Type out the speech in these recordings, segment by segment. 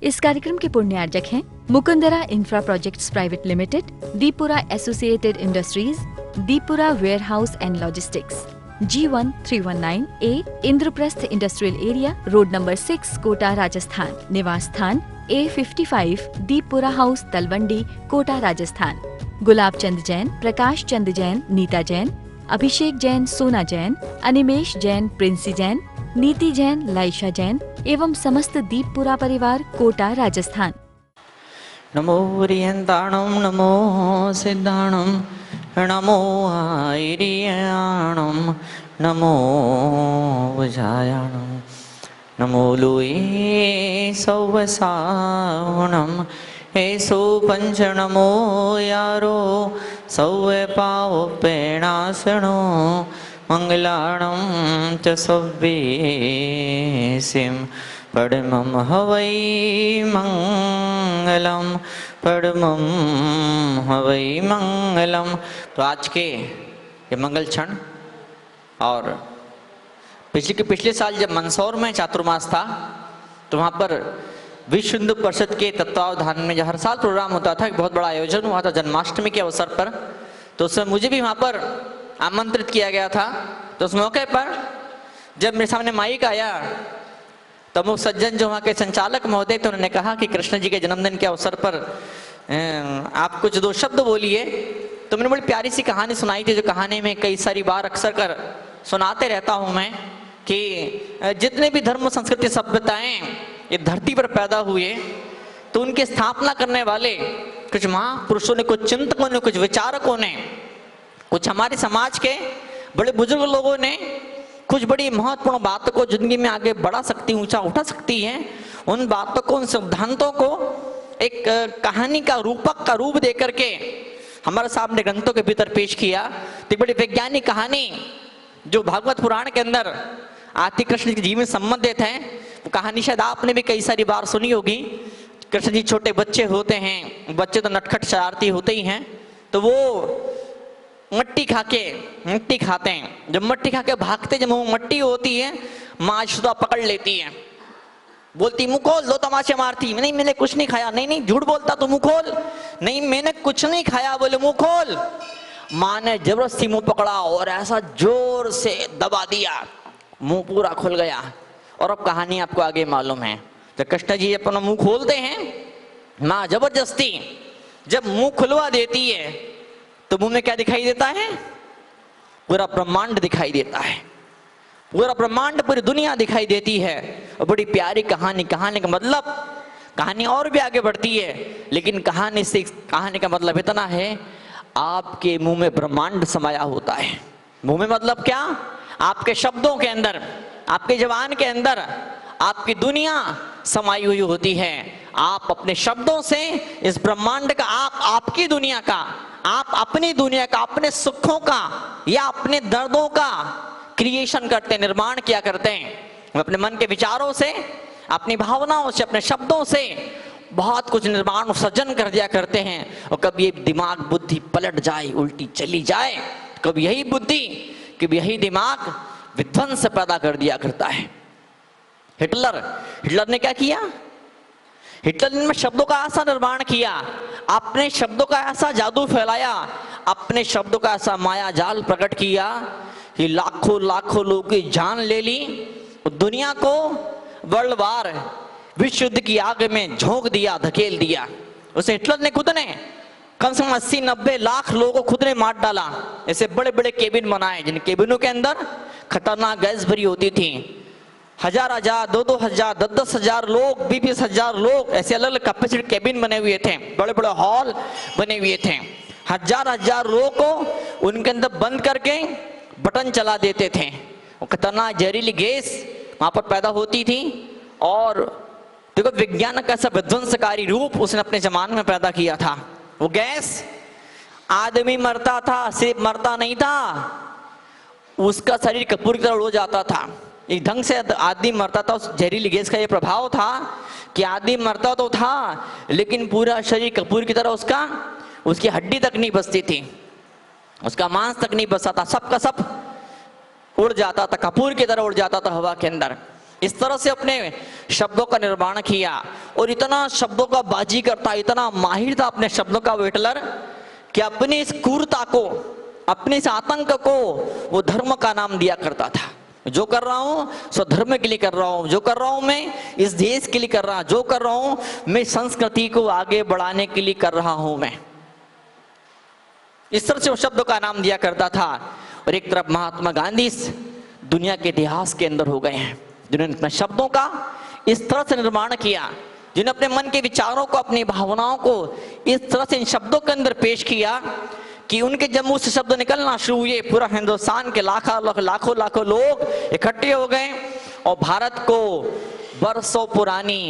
इस कार्यक्रम के पुण्यार्जक हैं Mukundra infra projects private limited, Deepura associated industries, Deepura warehouse and logistics, G1 319A, Indraprastha industrial area, road number 6, Kota, Rajasthan. निवास स्थान A55, दीपुरा हाउस, तलवंडी, कोटा, राजस्थान। गुलाब चंद जैन, प्रकाश चंद जैन, नीता जैन, अभिषेक जैन, सोना जैन, अनिमेश जैन, प्रिंसी जैन, नीति जैन, लाइशा जैन एवं समस्त दीपपुरा परिवार, कोटा, राजस्थान। नमो रियंताणम नमो सिद्धाणम नमो आयरियाणम नमो वजायाणम नमो लोये सौवसावणम ऐसो पंच नमो यारो सौवे पाव पेणासणो मंगलाणं च सव्वेसिं परमं हवै मंगलम परमं हवै मंगलम। तो आज के ये मंगल क्षण और पिछले साल जब मंदसौर में चातुर्मास था तो वहाँ पर विश्व हिंदू परिषद के तत्वावधान में जो हर साल प्रोग्राम होता था, एक बहुत बड़ा आयोजन हुआ था जन्माष्टमी के अवसर पर। तो उसमें मुझे भी वहाँ पर आमंत्रित किया गया था। तो उस मौके पर जब मेरे सामने माइक आया तो मुख सज्जन जो वहाँ के संचालक महोदय थे, उन्होंने कहा कि कृष्ण जी के जन्मदिन के अवसर पर आप कुछ दो शब्द बोलिए। तो मैंने बड़ी प्यारी सी कहानी सुनाई थी, जो कहानी में कई सारी बार अक्सर कर सुनाते रहता हूँ मैं, कि जितने भी धर्म संस्कृति सभ्यताएं ये धरती पर पैदा हुए तो उनकी स्थापना करने वाले कुछ महापुरुषों ने, कुछ चिंतकों ने, कुछ विचारकों ने, कुछ हमारे समाज के बड़े बुजुर्ग लोगों ने कुछ बड़ी महत्वपूर्ण बातों को जिंदगी में आगे बढ़ा सकती, ऊंचा उठा सकती हैं, उन बातों को, उन सिद्धांतों को एक कहानी का रूपक का रूप दे करके हमारे सामने ग्रंथों के भीतर पेश किया। तो बड़ी वैज्ञानिक कहानी जो भागवत पुराण के अंदर आदि कृष्ण के जीवन संबंधित है, वो कहानी शायद आपने भी कई सारी बार सुनी होगी। कृष्ण जी छोटे बच्चे होते हैं, बच्चे तो नटखट शरारती होते ही हैं, तो वो मट्टी खाते हैं। जब मट्टी खा के भागते, जब वो मट्टी होती है, माँ यशोदा पकड़ लेती है, बोलती मुंह खोल, दो तमाचे मारती, नहीं मैंने कुछ नहीं खाया, नहीं नहीं झूठ बोलता तू, मुंह खोल, नहीं मैंने कुछ नहीं खाया, बोले मुंह खोल। माँ ने जबरदस्ती मुंह पकड़ा और ऐसा जोर से दबा दिया, मुंह पूरा खुल गया। और अब कहानी आपको आगे मालूम है। तो कृष्ण जी अपना मुंह खोलते हैं, माँ जबरदस्ती जब मुंह खुलवा देती है तो मुंह में क्या दिखाई देता है? पूरा ब्रह्मांड दिखाई देता है, पूरा ब्रह्मांड, पूरी दुनिया दिखाई देती है। और बड़ी प्यारी कहानी का मतलब, कहानी और भी आगे बढ़ती है, लेकिन कहानी का मतलब इतना है, आपके मुंह में ब्रह्मांड समाया होता है। मुंह में मतलब क्या? आपके शब्दों के अंदर, आपके जबान के अंदर आपकी दुनिया समाई हुई होती है। आप अपने शब्दों से इस ब्रह्मांड का, आपकी दुनिया का, आप अपनी दुनिया का, अपने सुखों का या अपने दर्दों का क्रिएशन करते हैं, निर्माण किया करते हैं। अपने मन के विचारों से, अपनी भावनाओं से, अपने शब्दों से बहुत कुछ निर्माण सृजन कर दिया करते हैं। और कभी दिमाग बुद्धि पलट जाए, उल्टी चली जाए, कभी यही बुद्धि, कभी यही दिमाग विध्वंस पैदा कर दिया करता है। हिटलर ने क्या किया? हिटलर ने शब्दों का ऐसा निर्माण किया, अपने शब्दों का ऐसा जादू फैलाया, अपने शब्दों का ऐसा माया जाल प्रकट किया कि लाखों लोगों की जान ले ली। दुनिया को वर्ल्ड वार, विश्व युद्ध की आग में झोंक दिया, धकेल दिया। उसे हिटलर ने खुद ने कम से कम 80-90 लाख लोगों को खुद ने मार डाला। ऐसे बड़े बड़े केबिन बनाए, जिन केबिनों के अंदर खतरनाक गैस भरी होती थी। 1000-1000, 2000, 10,000 लोग, 20,000 लोग, ऐसे अलग अलग कैपेसिटी केबिन बने हुए थे, बड़े बड़े हॉल बने हुए थे। 1000 लोगों को उनके अंदर बंद करके बटन चला देते थे। वो खतरनाक जहरीली गैस वहां पर पैदा होती थी। और देखो, विज्ञान का ऐसा विध्वंसकारी रूप उसने अपने जमाने में पैदा किया था। वो गैस, आदमी मरता था, सिर्फ मरता नहीं था, उसका शरीर कपूर की तरह उड़ जाता था। एक ढंग से आदमी मरता था। उस जहरीली गैस का ये प्रभाव था कि आदमी मरता तो था, लेकिन पूरा शरीर कपूर की तरह उसकी हड्डी तक नहीं बचती थी, उसका मांस तक नहीं बचता था, सब का सब उड़ जाता था, कपूर की तरह उड़ जाता था हवा के अंदर। इस तरह से अपने शब्दों का निर्माण किया और इतना शब्दों का बाजीगर था, इतना माहिर था अपने शब्दों का वो हिटलर कि अपनी इस क्रूरता को, अपने इस आतंक को वो धर्म का नाम दिया करता था। जो कर रहा हूं सो धर्म के लिए कर रहा हूं, जो कर रहा हूं मैं इस देश के लिए कर रहा हूं, जो कर रहा हूं मैं संस्कृति को आगे बढ़ाने के लिए कर रहा हूं मैं। इस तरह से वो शब्दों का नाम दिया करता था। और एक तरफ महात्मा गांधी इस दुनिया के इतिहास के अंदर हो गए हैं, जिन्होंने अपने शब्दों का इस तरह से निर्माण किया, जिन्होंने अपने मन के विचारों को, अपनी भावनाओं को इस तरह से इन शब्दों के अंदर पेश किया कि उनके जब मुंह से शब्द निकलना शुरू हुए, पूरा हिंदुस्तान के लाखों लोग इकट्ठे हो गए और भारत को बरसों पुरानी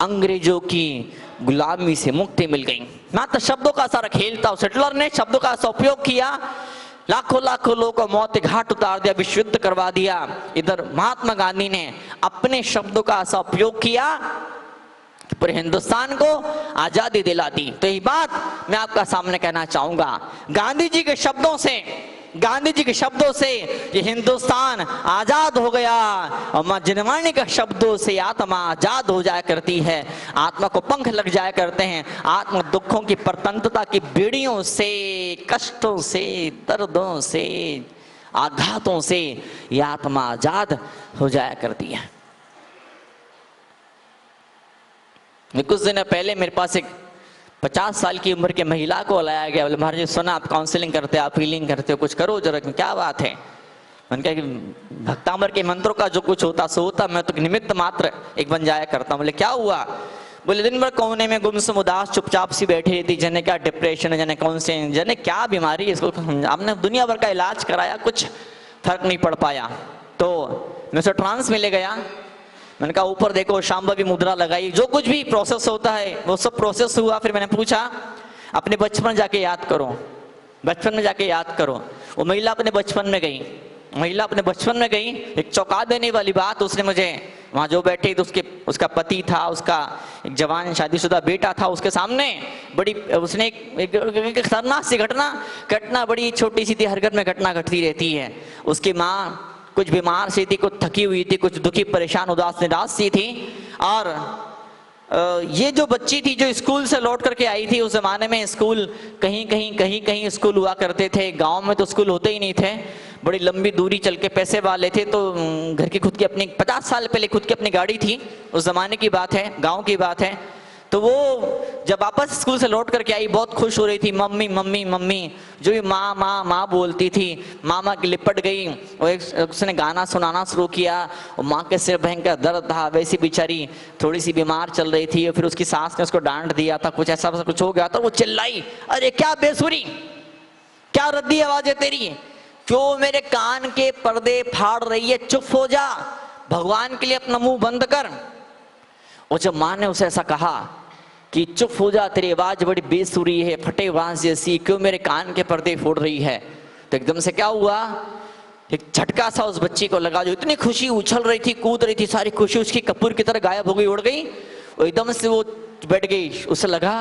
अंग्रेजों की गुलामी से मुक्ति मिल गई। मात्र शब्दों का सारा खेल था। उस हिटलर ने शब्दों का ऐसा उपयोग किया, लाखों लोगों को मौत के घाट उतार दिया, विश्व युद्ध करवा दिया। इधर महात्मा गांधी ने अपने शब्दों का ऐसा उपयोग किया कि पूरे हिंदुस्तान को आजादी दिला दी। तो यही बात मैं आपका सामने कहना चाहूंगा, गांधी जी के शब्दों से ये हिंदुस्तान आजाद हो गया। और मां जिनवाणी के शब्दों से आत्मा आजाद हो जाया करती है, आत्मा को पंख लग जाया करते हैं, आत्मा दुखों की परतंत्रता की बेड़ियों से, कष्टों से, दर्दों से, आघातों से ये आत्मा आजाद हो जाया करती है। कुछ दिन पहले मेरे पास एक 50 साल की उम्र के महिला को लाया गया। बोले महाराज जी सुना आप काउंसलिंग करते हो, आप हीलिंग करते हो, कुछ करो जरा, क्या बात है। मैंने कहा कि भक्तामर के मंत्रों का जो कुछ होता सो होता, मैं तो निमित्त मात्र एक बन जाया करता हूँ। बोले क्या हुआ। बोले दिन भर कोने में गुमसुम उदास चुपचाप सी बैठी रहती, जने क्या डिप्रेशन है, जने कौन से, जने क्या बीमारी है, इसको हमने दुनिया भर का इलाज कराया, कुछ फर्क नहीं पड़ पाया। तो मैं उसे ट्रांस में ले गया। मैंने कहा ऊपर देखो, शांभवी मुद्रा लगाई, जो कुछ भी प्रोसेस होता है वो सब प्रोसेस हुआ। फिर मैंने पूछा अपने बचपन जाके याद करो, बचपन में जाके याद करो। वो महिला अपने बचपन में गई, एक चौंका देने वाली बात उसने मुझे, वहाँ जो बैठे तो उसका पति था, उसका एक जवान शादीशुदा बेटा था, उसके सामने बड़ी उसने एक खतरनाक सी घटना बड़ी छोटी सी थी, हर घर में घटना घटती रहती है। उसकी माँ कुछ बीमार सी थी, कुछ थकी हुई थी, कुछ दुखी परेशान उदास निराश सी थी। और ये जो बच्ची थी जो स्कूल से लौट करके आई थी, उस जमाने में स्कूल कहीं स्कूल हुआ करते थे, गांव में तो स्कूल होते ही नहीं थे, बड़ी लंबी दूरी चल के पैसे वाले थे तो घर की खुद की अपनी 50 साल पहले खुद की अपनी गाड़ी थी, उस जमाने की बात है, गाँव की बात है। तो वो जब वापस स्कूल से लौट करके आई बहुत खुश हो रही थी, मम्मी मम्मी मम्मी जो भी माँ बोलती थी, माँ के लिपट गई और उसने गाना सुनाना शुरू किया। और माँ के सिर भयंकर दर्द था, वैसी बेचारी थोड़ी सी बीमार चल रही थी। और फिर उसकी सास ने उसको डांट दिया था, कुछ ऐसा कुछ हो गया था। वो चिल्लाई, अरे क्या बेसुरी, क्या रद्दी आवाज है तेरी, क्यों मेरे कान के पर्दे फाड़ रही है, चुप हो जा, भगवान के लिए अपना मुंह बंद कर। और जब माँ ने उसे ऐसा कहा कि चुप हो जा, तेरी आवाज बड़ी बेसुरी है, फटे आवाज जैसी, क्यों मेरे कान के पर्दे फोड़ रही है, तो एकदम से क्या हुआ, एक झटका सा उस बच्ची को लगा। जो इतनी खुशी उछल रही थी, कूद रही थी, सारी खुशी उसकी कपूर की तरह गायब हो गई, उड़ गई। और एकदम से वो बैठ गई। उसे लगा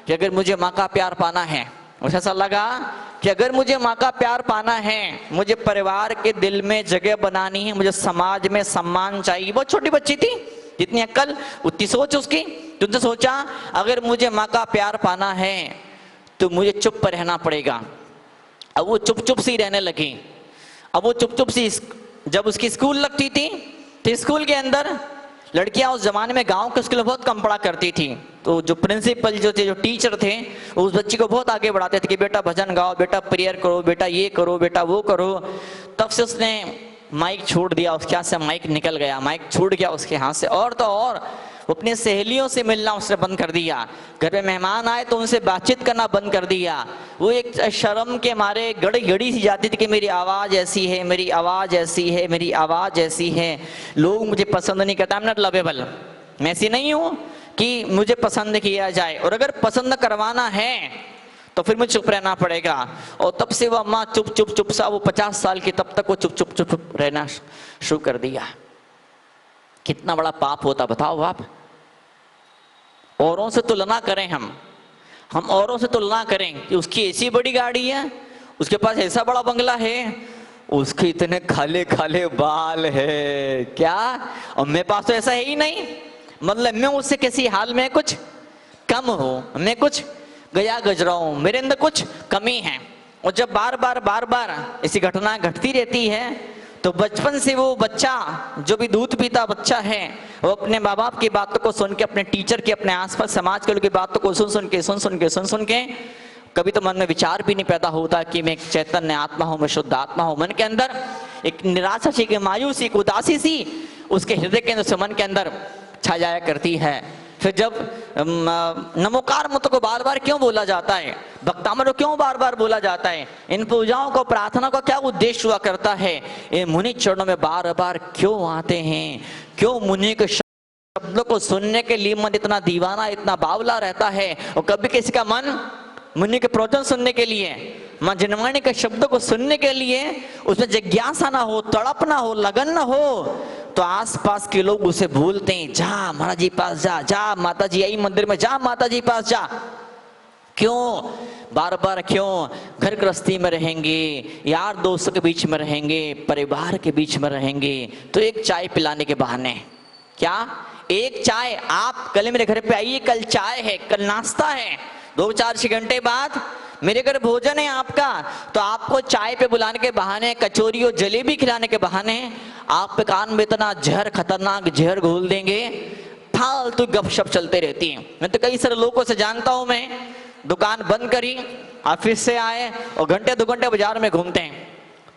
कि अगर मुझे माँ का प्यार पाना है, उसे ऐसा लगा कि अगर मुझे माँ का प्यार पाना है, मुझे परिवार के दिल में जगह बनानी है, मुझे समाज में सम्मान चाहिए। बहुत छोटी बच्ची थी, जितनी अक्ल उतनी सोच उसकी। तुमने सोचा अगर मुझे माँ का प्यार पाना है तो मुझे चुप रहना पड़ेगा। अब वो चुप सी रहने लगी। अब वो चुप सी, जब उसकी स्कूल लगती थी तो स्कूल के अंदर लड़कियां उस जमाने में गांव के स्कूल में बहुत कम पढ़ा करती थी। तो जो प्रिंसिपल जो थे, जो टीचर थे, उस बच्ची को बहुत आगे बढ़ाते थे कि बेटा भजन गाओ, बेटा प्रेयर करो, बेटा ये करो, बेटा वो करो। तब से उसने माइक छोड़ दिया, उसके हाथ से माइक निकल गया, माइक छूट गया उसके हाथ से। और तो और अपनी सहेलियों से मिलना उसने बंद कर दिया, घर में मेहमान आए तो उनसे बातचीत करना बंद कर दिया। वो एक शर्म के मारे गड़ी सी जाती थी कि मेरी आवाज़ ऐसी है, मेरी आवाज़ ऐसी है, मेरी आवाज़ ऐसी है, लोग मुझे पसंद नहीं करते, आई एम नॉट लवेबल, मैं ऐसी नहीं हूँ कि मुझे पसंद किया जाए, और अगर पसंद करवाना है तो फिर मुझे चुप रहना पड़ेगा। और तब से वो अम्मा चुप सा, वो 50 साल की, तब तक वो चुप रहना शुरू कर दिया। कितना बड़ा पाप होता बताओ आप। औरों से तुलना करें, हम औरों से तुलना करें कि उसकी ऐसी बड़ी गाड़ी है, उसके पास ऐसा बड़ा बंगला है, उसके इतने खाले खाले बाल है क्या, और मेरे पास तो ऐसा है ही नहीं, मतलब मैं उससे किसी हाल में कुछ कम हूं, मैं कुछ गया गुजरा हूं, मेरे अंदर कुछ कमी है। और जब बार बार ऐसी घटना घटती रहती है तो बचपन से वो बच्चा, जो भी दूध पीता बच्चा है, वो अपने माँ बाप की बातों को सुन के, अपने टीचर की, अपने आसपास समाज के लोगों की बातों को सुन के कभी तो मन में विचार भी नहीं पैदा होता कि मैं एक चैतन्य आत्मा हूं, मैं शुद्ध आत्मा हूं। मन के अंदर एक निराशा सी, एक मायूसी, एक उदासी सी उसके हृदय के अंदर से मन के अंदर छा जाया करती है। फिर जब नमोकार मंत्र को बार बार क्यों बोला जाता है, भक्तामृत को क्यों बार बार बोला जाता है, इन पूजाओं को, प्रार्थना का क्या उद्देश्य हुआ करता है, ये मुनि चरणों में बार बार क्यों आते हैं, क्यों मुनि के शब्दों को सुनने के लिए मन इतना दीवाना, इतना बावला रहता है। और कभी किसी का मन मुनि के प्रवचन सुनने के लिए, मां जनवाणी के शब्दों को सुनने के लिए उसमें जिज्ञासा ना हो, तड़प ना हो, लगन ना हो, तो आसपास के लोग उसे भूलते हैं, जा महाराज जी पास जा, जा माता जी आई मंदिर में, जा माता जी पास जा। क्यों बार बार, क्यों घर गृहस्थी में रहेंगे, यार दोस्तों के बीच में रहेंगे, परिवार के बीच में रहेंगे, तो एक चाय पिलाने के बहाने, क्या एक चाय, आप कल मेरे घर पे आइए, कल चाय है, कल नाश्ता है, 2-4 घंटे बाद मेरे घर भोजन है आपका, तो आपको चाय पे बुलाने के बहाने, कचौरी और जलेबी खिलाने के बहाने आप पे कान में इतना जहर, खतरनाक जहर घोल देंगे, फालतू गपशप चलते रहती है। मैं तो कई सारे लोगों से जानता हूं, मैं दुकान बंद करी, ऑफिस से आए और घंटे 2 घंटे बाजार में घूमते हैं,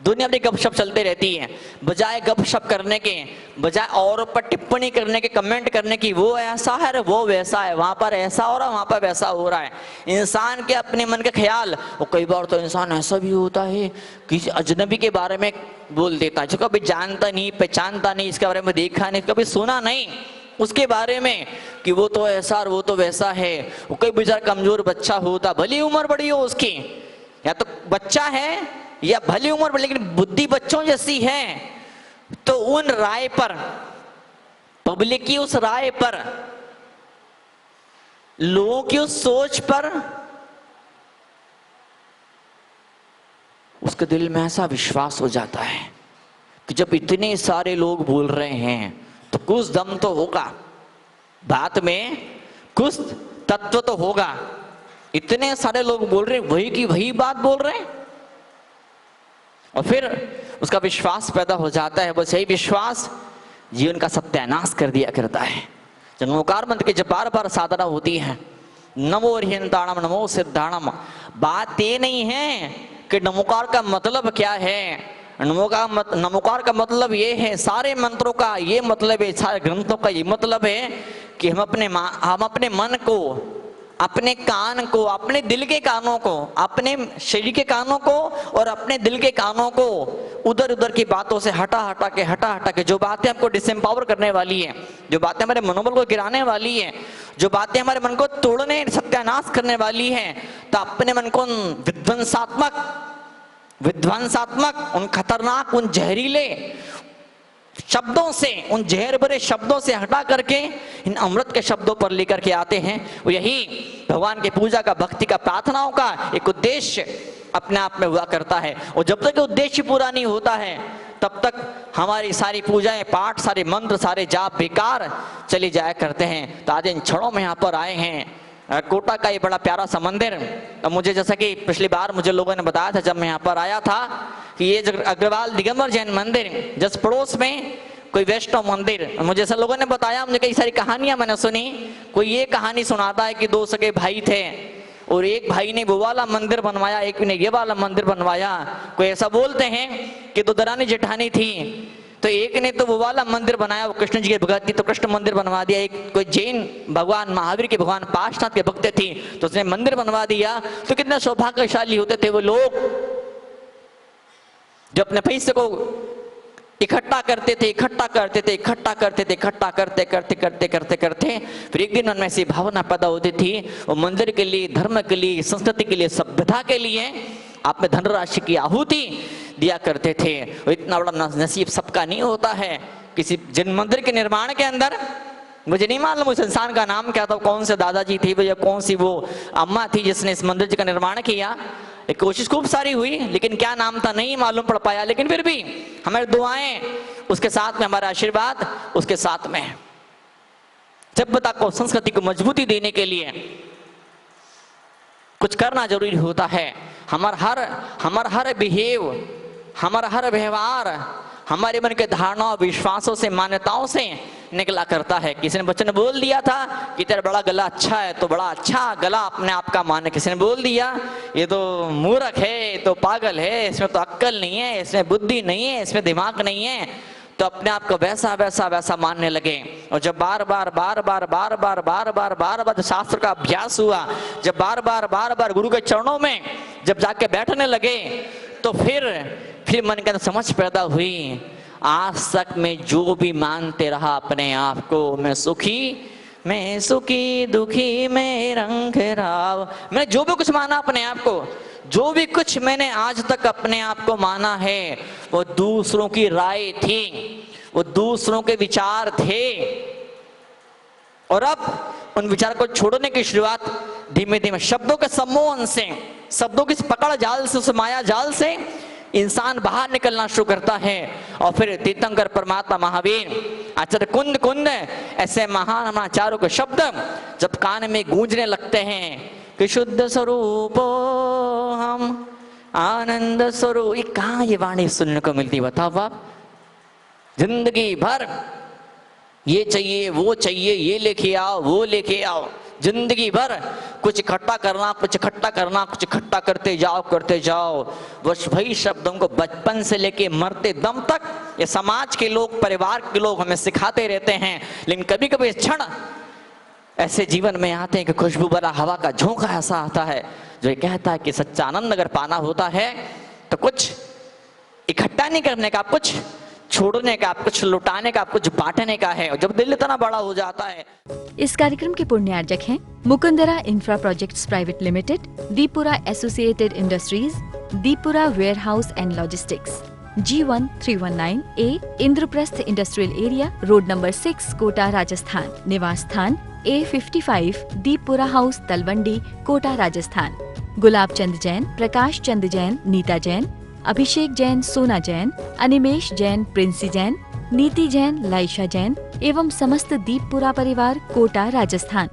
दुनिया भर गपशप चलते रहती है। बजाय गपशप करने के, बजाय औरों पर टिप्पणी करने के, कमेंट करने की, वो ऐसा है, वो वैसा है, वहां पर ऐसा हो रहा है, वहां पर वैसा हो रहा है, इंसान के अपने मन के ख्याल। और कई बार तो इंसान ऐसा भी होता है किसी अजनबी के बारे में बोल देता है, जो कभी जानता नहीं, पहचानता नहीं, इसके बारे में देखा नहीं, कभी सुना नहीं उसके बारे में, कि वो तो ऐसा और वो तो वैसा है। वो कोई बेचारा कमजोर बच्चा होता, भली उम्र बड़ी हो उसकी, या तो बच्चा है या भली उम्र पर, लेकिन बुद्धि बच्चों जैसी है, तो उन राय पर, पब्लिक की उस राय पर, लोगों की उस सोच पर उसके दिल में ऐसा विश्वास हो जाता है कि जब इतने सारे लोग बोल रहे हैं तो कुछ दम तो होगा, बात में कुछ तत्व तो होगा, इतने सारे लोग बोल रहे हैं, वही की वही बात बोल रहे हैं, और फिर उसका विश्वास पैदा हो जाता है। बस यही विश्वास जीवन का सत्यानाश कर दिया करता है। जब नमोकार मंत्र की जब बार बार साधना होती है, नमो रिहंताणम नमो सिद्धाणम, बात ये नहीं है कि नमोकार का मतलब क्या है, नमोकार का मतलब ये है, सारे मंत्रों का ये मतलब है, सारे ग्रंथों का ये मतलब है कि हम अपने मन को, अपने कान को, अपने दिल के कानों को, अपने शरीर के कानों को और अपने दिल के कानों को उधर उधर की बातों से हटा के, जो बातें हमको डिसएम्पावर करने वाली है, जो बातें हमारे मनोबल को गिराने वाली है, जो बातें हमारे मन को तोड़ने, सत्यानाश करने वाली है, तो अपने मन को विध्वंसात्मक, उन खतरनाक, उन जहरीले शब्दों से, उन जहर भरे शब्दों से हटा करके इन अमृत के शब्दों पर लेकर के आते हैं। और यही भगवान की पूजा का, भक्ति का, प्रार्थनाओं का एक उद्देश्य अपने आप में हुआ करता है। और जब तक उद्देश्य पूरा नहीं होता है तब तक हमारी सारी पूजाएं, पाठ, सारे मंत्र, सारे जाप बेकार चले जाया करते हैं। तो आज इन क्षणों में यहाँ पर आए हैं, कोटा का ये बड़ा प्यारा सा मंदिर। अब मुझे, जैसा कि पिछली बार मुझे लोगों ने बताया था जब मैं यहाँ पर आया था, कि ये अग्रवाल दिगंबर जैन मंदिर, जस्ट पड़ोस में कोई वैष्णव मंदिर, मुझे ऐसा लोगों ने बताया, मुझे कई सारी कहानियां मैंने सुनी। कोई ये कहानी सुनाता है कि 2 सगे भाई थे और एक भाई ने वो वाला मंदिर बनवाया, एक ने ये वाला मंदिर बनवाया। कोई ऐसा बोलते हैं कि 2 दरानी जेठानी थी, तो एक ने तो वो वाला मंदिर बनाया, वो कृष्ण जी के भगत थी तो कृष्ण मंदिर बनवा दिया। एक कोई जैन भगवान महावीर के, भगवान पार्श्वनाथ के भक्त थी तो उसने मंदिर बनवा दिया। तो कितने सौभाग्यशाली होते थे वो लोग जो अपने पैसे को इकट्ठा करते थे, करते फिर एक दिन उनमें ऐसी भावना पैदा होती थी, वो मंदिर के लिए, धर्म के लिए, संस्कृति के लिए, सभ्यता के लिए आप में धनराशि की आहुति दिया करते थे। और इतना बड़ा नसीब सबका नहीं होता है। किसी जन मंदिर के निर्माण के अंदर, मुझे नहीं मालूम उस इंसान का नाम क्या था, कौन से दादाजी थे या कौन सी वो अम्मा थी जिसने इस मंदिर का निर्माण किया, एक कोशिश खूब सारी हुई, लेकिन क्या नाम था नहीं मालूम पड़ पाया, लेकिन फिर भी हमारी दुआएं उसके साथ में, हमारा आशीर्वाद उसके साथ में है। सभ्यता को, संस्कृति को मजबूती देने के लिए कुछ करना जरूरी होता है। हमारा हर व्यवहार हमारे मन के धारणाओं, विश्वासों से, मान्यताओं से निकला करता है। किसी ने बच्चे ने बोल दिया था कि तेरा बड़ा गला अच्छा है, तो बड़ा अच्छा गला अपने आप का माने। किसी ने बोल दिया ये तो मूर्ख है, ये तो पागल है, इसमें तो अक्ल नहीं है, इसमें बुद्धि नहीं है, इसमें दिमाग नहीं है, तो अपने आप को वैसा वैसा वैसा मानने लगे। और जब बार बार शास्त्र का अभ्यास हुआ, जब बार बार गुरु के चरणों में जब जाके बैठने लगे, तो फिर मन के अंदर समझ पैदा हुई, आज तक मैं जो भी मानते रहा अपने आप को, मैं सुखी दुखी मैं रंग राव, मैंने जो भी कुछ माना अपने आप को, जो भी कुछ मैंने आज तक अपने आप को माना है, वो दूसरों की राय थी, वो दूसरों के विचार थे। और अब उन विचार को छोड़ने की शुरुआत धीमे धीमे शब्दों के सम्मोहन से, शब्दों की पकड़ जाल से, उस माया जाल से इंसान बाहर निकलना शुरू करता है। और फिर तीर्थंकर परमात्मा महावीर आचार्य कुंद ऐसे महान हमारे आचार्यों के शब्द जब कान में गूंजने लगते हैं कि शुद्ध स्वरूप हम आनंद स्वरूप, कहाँ ये वाणी सुनने को मिलती, बताओ आप। जिंदगी भर ये चाहिए, वो चाहिए, ये लेके आओ, वो लेके आओ, जिंदगी भर कुछ इकट्ठा करना, कुछ इकट्ठा करना, कुछ इकट्ठा करते जाओ। बस वही शब्दों को बचपन से लेके मरते दम तक ये समाज के लोग, परिवार के लोग हमें सिखाते रहते हैं। लेकिन कभी कभी क्षण ऐसे जीवन में आते हैं कि खुशबू भरा हवा का झोंका ऐसा आता है जो ये कहता है कि सच्चा आनंद अगर पाना होता है तो कुछ इकट्ठा नहीं करने का, कुछ छोड़ने का, कुछ लुटाने का, कुछ बांटने का है। और जब दिल इतना बड़ा हो जाता है। इस कार्यक्रम के पुण्यार्जक हैं Mukundra infra projects private limited, Deepura associated industries, Deepura warehouse and logistics, G1 319A, Indraprastha industrial area, road number 6, Kota, Rajasthan. निवास स्थान A55, दीपुरा हाउस, तलवंडी, कोटा, राजस्थान। गुलाब चंद जैन, प्रकाश चंद जैन, नीता जैन, अभिषेक जैन, सोना जैन, अनिमेश जैन, प्रिंसी जैन, नीति जैन, लाइशा जैन एवं समस्त दीपपुरा परिवार, कोटा, राजस्थान।